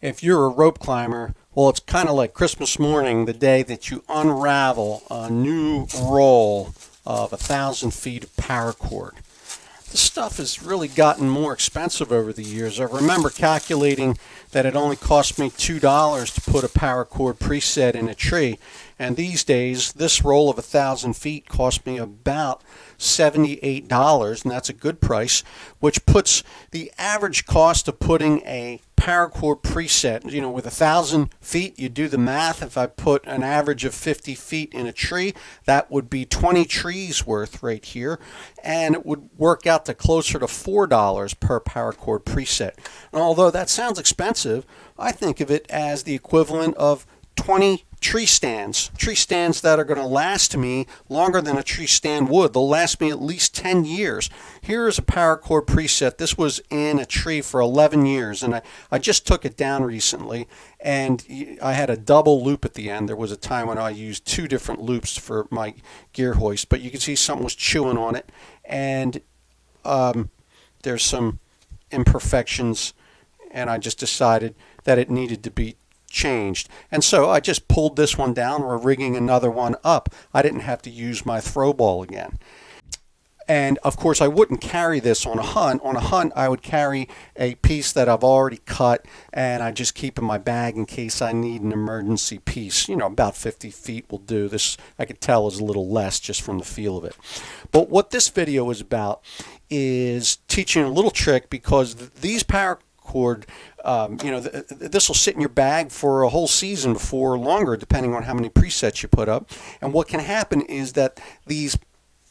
If you're a rope climber, well, it's kind of like Christmas morning, the day that you unravel a new roll of 1,000 feet of paracord. This stuff has really gotten more expensive over the years. I remember calculating that it only cost me $2 to put a paracord preset in a tree, and these days this roll of 1,000 feet cost me about $78, and that's a good price, which puts the average cost of putting a paracord preset, with 1,000 feet, you do the math. If I put an average of 50 feet in a tree, that would be 20 trees worth right here, and it would work out to closer to $4 per paracord preset. And although that sounds expensive, I think of it as the equivalent of 20 tree stands that are going to last me longer than a tree stand would. They'll last me at least 10 years. Here is a paracord preset. This was in a tree for 11 years, and I just took it down recently, and I had a double loop at the end. There was a time when I used two different loops for my gear hoist, but you can see something was chewing on it, and there's some imperfections, and I just decided that it needed to be changed. And so I just pulled this one down. We're rigging another one up. I didn't have to use my throwball again. And of course I wouldn't carry this on a hunt. On a hunt I would carry a piece that I've already cut, and I just keep in my bag in case I need an emergency piece. About 50 feet will do. This I could tell is a little less just from the feel of it. But what this video is about is teaching a little trick, because these paracord, this will sit in your bag for a whole season before longer, depending on how many presets you put up. And what can happen is that these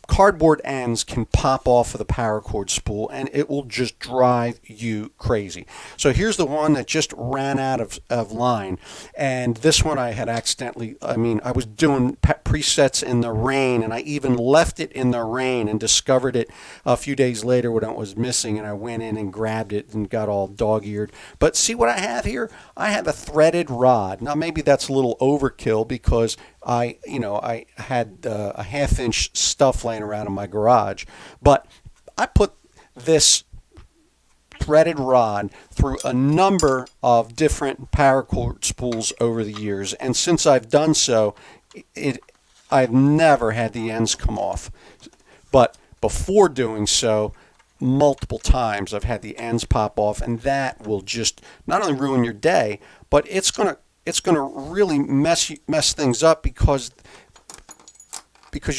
cardboard ends can pop off of the paracord spool, and it will just drive you crazy. So here's the one that just ran out of line, and this one I had accidentally, I was doing presets in the rain, and I even left it in the rain and discovered it a few days later when it was missing, and I went in and grabbed it and got all dog-eared. But see what I have here? I have a threaded rod. Now maybe that's a little overkill, because I had a half-inch stuff laying around in my garage, but I put this threaded rod through a number of different paracord spools over the years, and since I've done so, I've never had the ends come off. But before doing so, multiple times I've had the ends pop off, and that will just not only ruin your day, but it's going to really mess things up, because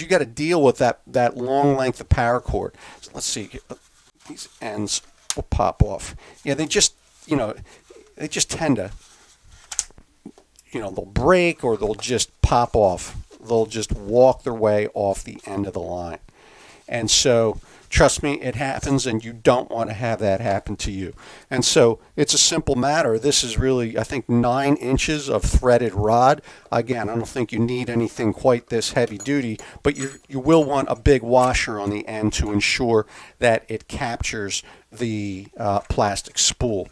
you got to deal with that long length of paracord. So let's see, these ends will pop off. Yeah, they just tend to, they'll break, or they'll just pop off. They'll just walk their way off the end of the line. And so trust me, it happens, and you don't want to have that happen to you. And so it's a simple matter. This is really, I think, 9 inches of threaded rod. Again, I don't think you need anything quite this heavy duty, but you will want a big washer on the end to ensure that it captures the plastic spool.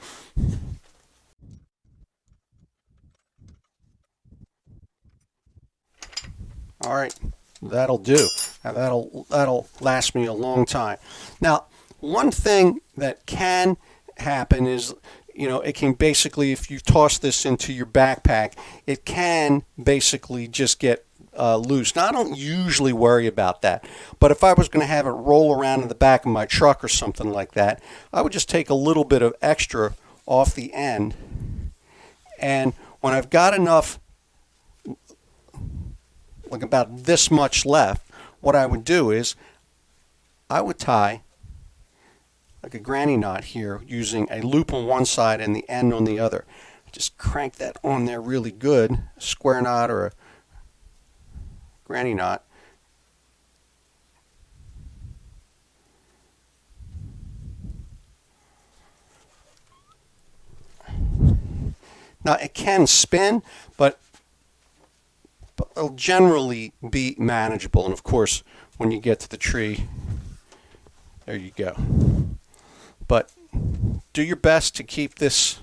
All right, that'll do. That'll last me a long time. Now, one thing that can happen is, it can basically, if you toss this into your backpack, it can basically just get loose. Now, I don't usually worry about that, but if I was going to have it roll around in the back of my truck or something like that, I would just take a little bit of extra off the end, and when I've got enough, like about this much left, what I would do is I would tie like a granny knot here, using a loop on one side and the end on the other. Just crank that on there really good, a square knot or a granny knot. Now it can spin, but it'll generally be manageable. And of course, when you get to the tree, there you go. But do your best to keep this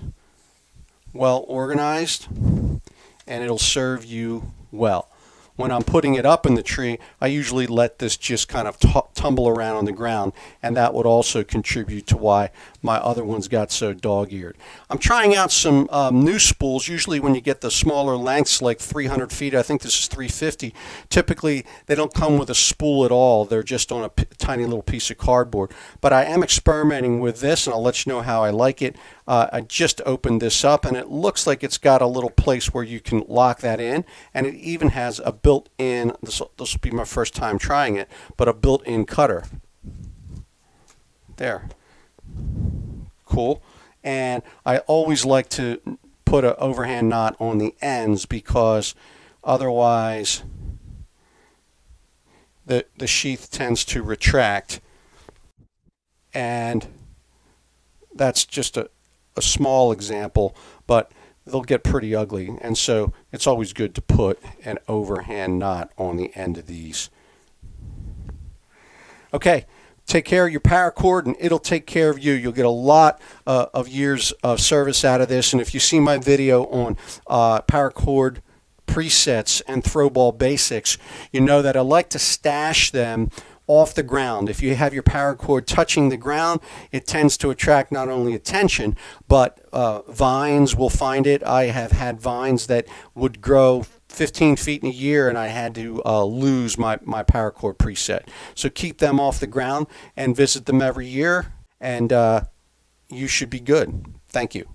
well organized, and it'll serve you well. When I'm putting it up in the tree, I usually let this just kind of tumble around on the ground, and that would also contribute to why my other ones got so dog-eared. I'm trying out some new spools. Usually when you get the smaller lengths, like 300 feet, I think this is 350, typically they don't come with a spool at all. They're just on a tiny little piece of cardboard. But I am experimenting with this, and I'll let you know how I like it. I just opened this up, and it looks like it's got a little place where you can lock that in, and it even has a built-in, this will be my first time trying it, but a built-in cutter. There. Cool. And I always like to put an overhand knot on the ends because otherwise the sheath tends to retract, and that's just a small example, but they'll get pretty ugly, and so it's always good to put an overhand knot on the end of these. Okay, take care of your paracord and it'll take care of you. You'll get a lot of years of service out of this, and if you see my video on Paracord Presets and Throwball Basics, you know that I like to stash them off the ground. If you have your paracord touching the ground, it tends to attract not only attention, but vines will find it. I have had vines that would grow 15 feet in a year, and I had to lose my paracord preset. So keep them off the ground and visit them every year, and you should be good. Thank you.